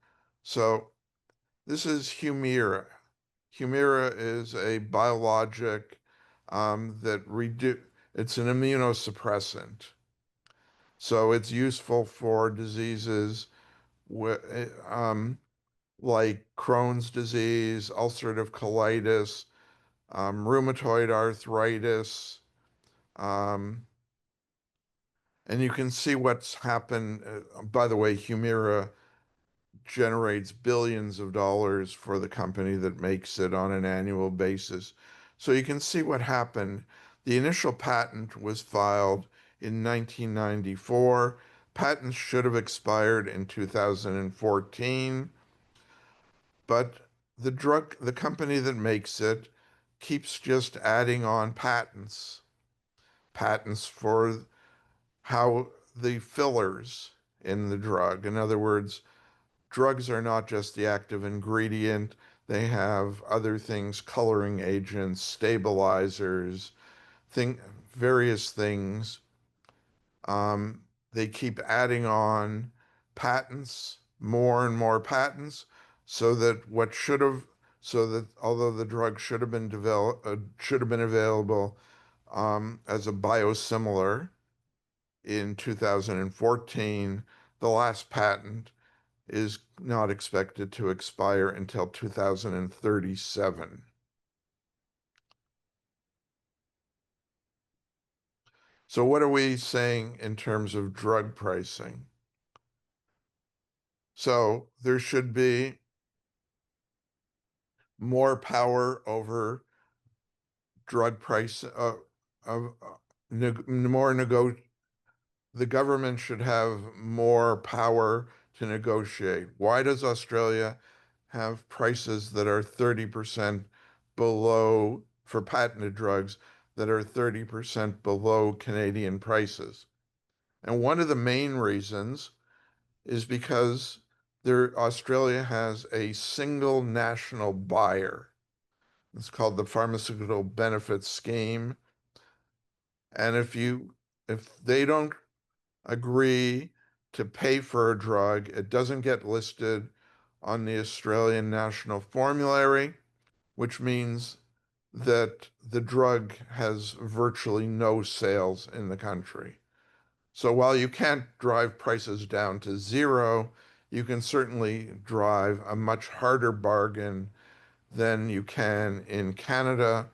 So this is Humira. Humira is a biologic it's an immunosuppressant. So it's useful for diseases um, like Crohn's disease, ulcerative colitis, rheumatoid arthritis, um, and you can see what's happened. By the way, Humira generates billions of dollars for the company that makes it on an annual basis. So you can see what happened. The initial patent was filed in 1994. Patents should have expired in 2014, but the company that makes it keeps just adding on patents. Patents for how the fillers in the drug. In other words, drugs are not just the active ingredient. They have other things, coloring agents, stabilizers, thing, various things. They keep adding on patents, more and more patents, so that so that although the drug should have been should have been available as a biosimilar in 2014, the last patent is not expected to expire until 2037. So what are we saying in terms of drug pricing? So there should be more power over drug price more the government should have more power to negotiate. Why does Australia have prices that are 30% below for patented drugs that are 30% below Canadian prices? And one of the main reasons is because Australia has a single national buyer. It's called the Pharmaceutical Benefits Scheme. And if they don't agree to pay for a drug, it doesn't get listed on the Australian National Formulary, which means that the drug has virtually no sales in the country. So while you can't drive prices down to zero, you can certainly drive a much harder bargain than you can in Canada,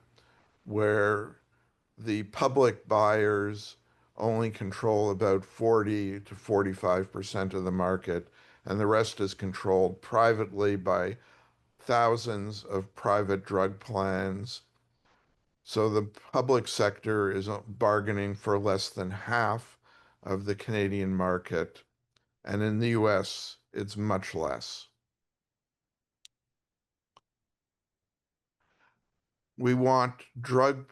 where the public buyers only control about 40 to 45% of the market, and the rest is controlled privately by thousands of private drug plans. So the public sector is bargaining for less than half of the Canadian market, and in the US, it's much less. We want drug,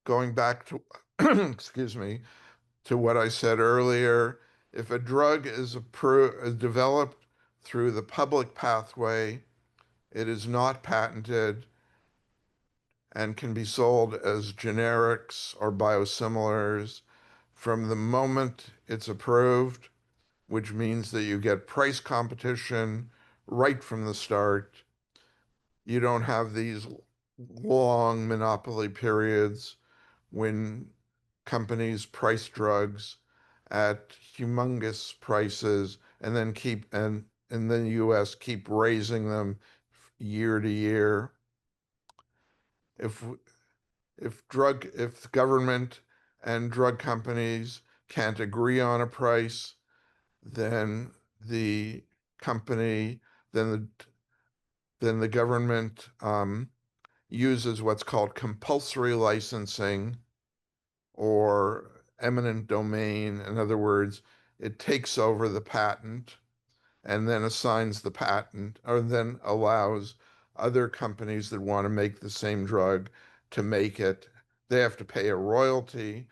going back to, excuse me, to what I said earlier, if a drug is developed through the public pathway, it is not patented and can be sold as generics or biosimilars from the moment it's approved, which means that you get price competition right from the start. You don't have these long monopoly periods when companies price drugs at humongous prices and then the US keep raising them year to year. If if government and drug companies can't agree on a price, then the company then the government uses what's called compulsory licensing or eminent domain. In other words, it takes over the patent and then assigns the patent, or then allows other companies that want to make the same drug to make it. They have to pay a royalty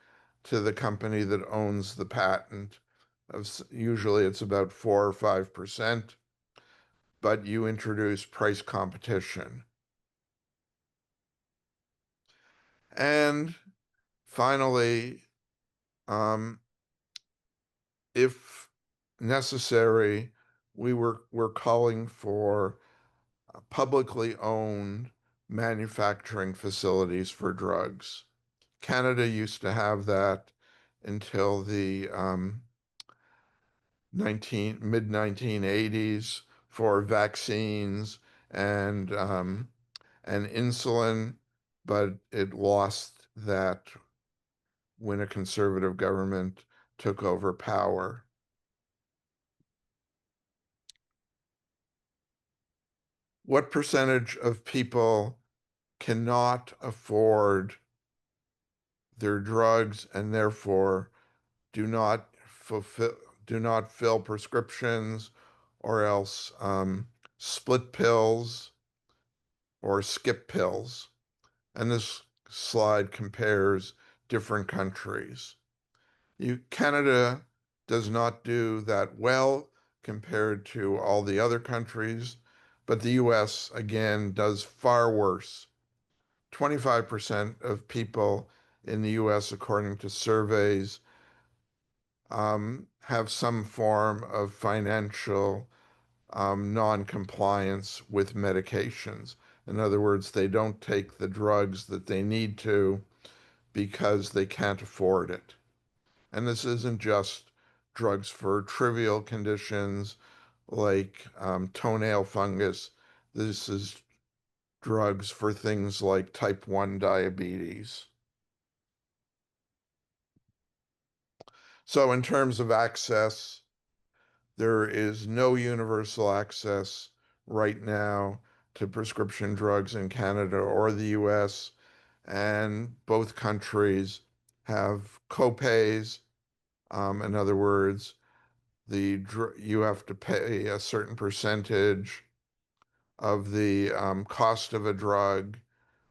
to the company that owns the patent. Usually it's about 4 or 5%, but you introduce price competition. And finally, um, if necessary, we're calling for publicly owned manufacturing facilities for drugs. Canada used to have that until the mid 1980s for vaccines and and insulin, but it lost that when a conservative government took over power. What percentage of people cannot afford their drugs and therefore do not fulfill, do not fill prescriptions, or else split pills or skip pills? And this slide compares different countries. Canada does not do that well compared to all the other countries, but the US, again, does far worse. 25% of people in the US, according to surveys, have some form of financial non-compliance with medications. In other words, they don't take the drugs that they need to because they can't afford it. And this isn't just drugs for trivial conditions like toenail fungus. This is drugs for things like type 1 diabetes. So in terms of access, there is no universal access right now to prescription drugs in Canada or the US, and both countries have copays. In other words, you have to pay a certain percentage of the cost of a drug.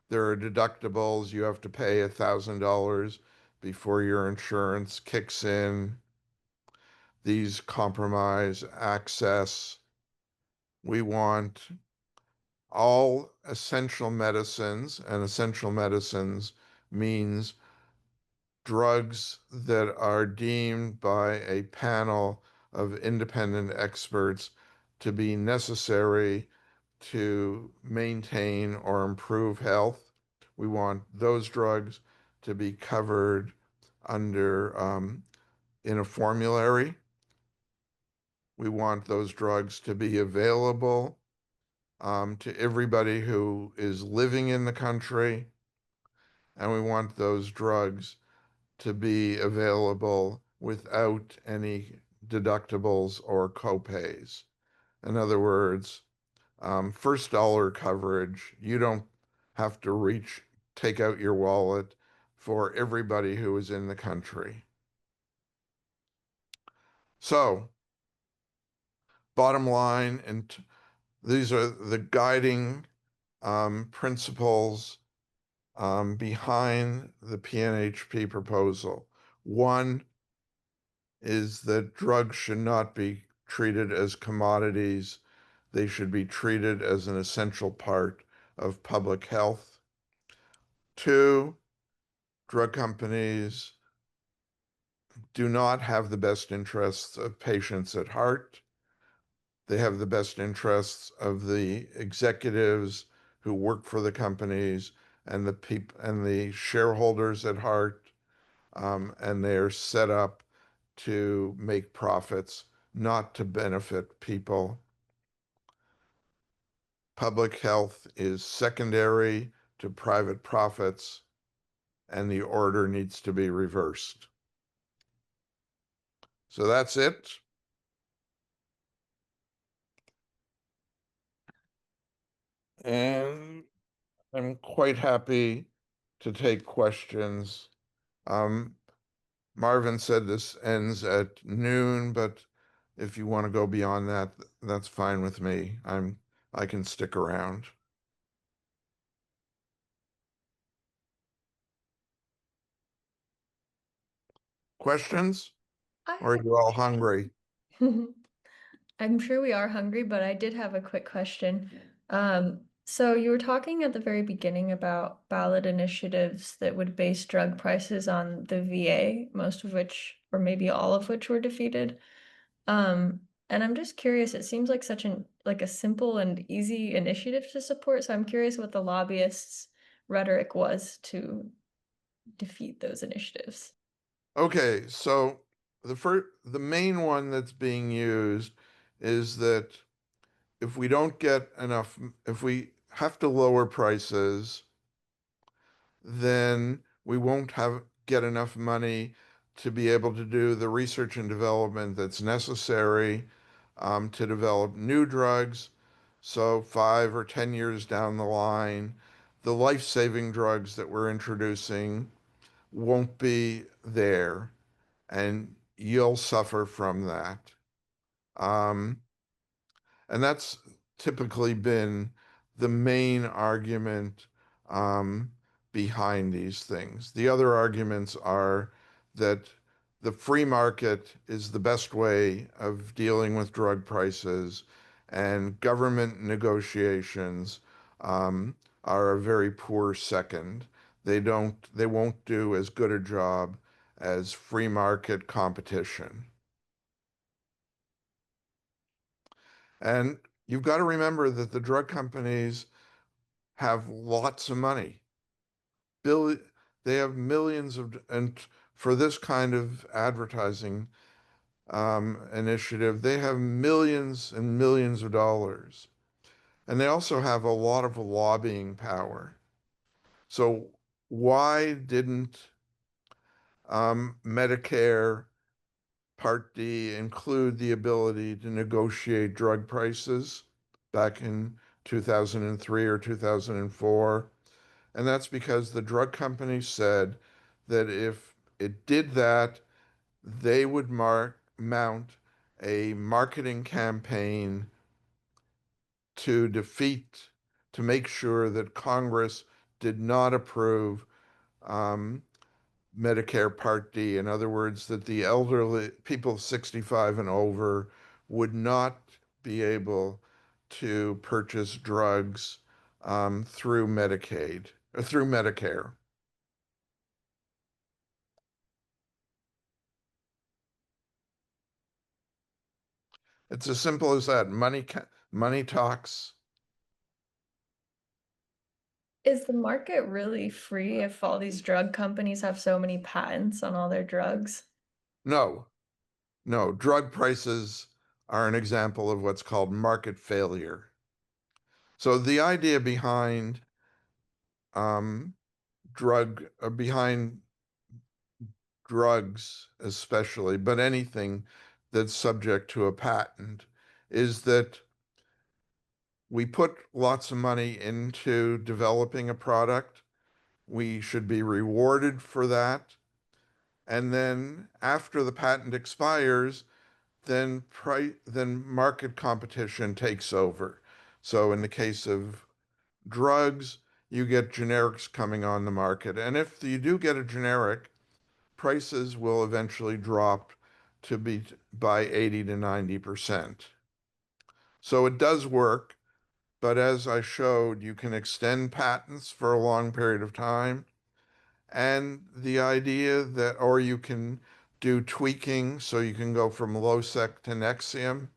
There are deductibles. You have to pay $1,000 before your insurance kicks in. these compromise access. We want all essential medicines, and essential medicines means drugs that are deemed by a panel of independent experts to be necessary to maintain or improve health. We want those drugs to be covered under in a formulary. We want those drugs to be available to everybody who is living in the country, and we want those drugs to be available without any deductibles or copays. In other words, first dollar coverage, you don't have to take out your wallet for everybody who is in the country. So, bottom line, and these are the guiding principles behind the PNHP proposal. One is that drugs should not be treated as commodities. They should be treated as an essential part of public health. Two, drug companies do not have the best interests of patients at heart. They have the best interests of the executives who work for the companies and the shareholders at heart, and they're set up to make profits, not to benefit people. Public health is secondary to private profits, and the order needs to be reversed. So that's it. And I'm quite happy to take questions. Um, Marvin said this ends at noon, but if you want to go beyond that, that's fine with me. I can stick around. Questions? I Or are have a you all hungry? question. I'm sure we are hungry, but I did have a quick question. So you were talking at the very beginning about ballot initiatives that would base drug prices on the VA, most of which, or maybe all of which were defeated. And I'm just curious, it seems like such like a simple and easy initiative to support. So I'm curious what the lobbyists' rhetoric was to defeat those initiatives. Okay, so the main one that's being used is that if we don't get enough, if we have to lower prices, then we won't get enough money to be able to do the research and development that's necessary to develop new drugs. So 5 or 10 years down the line, the life-saving drugs that we're introducing won't be there, and you'll suffer from that. Um, and that's typically been the main argument um, behind these things. The other arguments are that the free market is the best way of dealing with drug prices, and government negotiations are a very poor second. They won't do as good a job as free market competition. And you've got to remember that the drug companies have lots of money. Bill, they have millions of, and for this kind of advertising initiative, they have millions and millions of dollars. And they also have a lot of lobbying power. So why didn't Medicare Part D include the ability to negotiate drug prices back in 2003 or 2004? And that's because the drug company said that if it did that, they would mount a marketing campaign to defeat, to make sure that Congress did not approve um, Medicare Part D. In other words, that the elderly people 65 and over would not be able to purchase drugs through Medicaid or through Medicare. It's as simple as that. Money talks. Is the market really free if all these drug companies have so many patents on all their drugs? No, no. Drug prices are an example of what's called market failure. So the idea behind um, behind drugs especially, but anything that's subject to a patent, is that we put lots of money into developing a product. We should be rewarded for that. And then after the patent expires, then market competition takes over. So in the case of drugs, you get generics coming on the market. And if you do get a generic, prices will eventually drop to be by 80 to 90%. So it does work, but as I showed, you can extend patents for a long period of time. And the idea that, or you can do tweaking, so you can go from Losec to Nexium.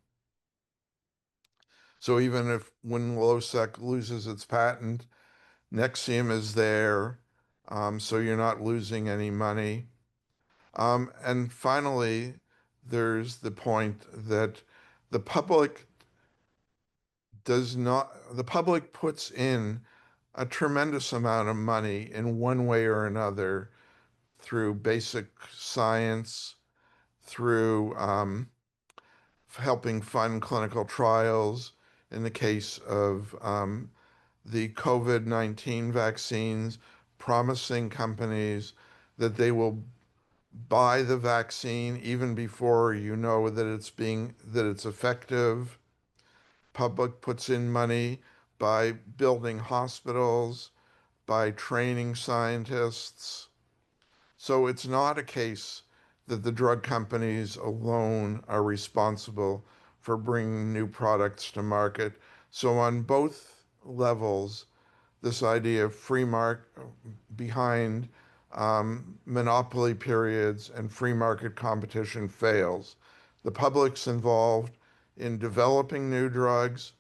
So even if when Losec loses its patent, Nexium is there, so you're not losing any money. And finally, there's the point that the public the public puts in a tremendous amount of money in one way or another through basic science, through helping fund clinical trials. In the case of the COVID-19 vaccines, promising companies that they will buy the vaccine even before you know that it's effective. Public puts in money by building hospitals, by training scientists. So it's not a case that the drug companies alone are responsible for bringing new products to market. So on both levels, this idea of free market behind monopoly periods and free market competition fails. The public's involved in developing new drugs,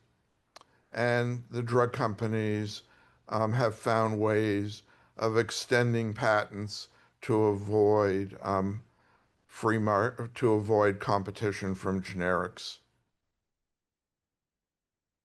and the drug companies have found ways of extending patents to avoid to avoid competition from generics.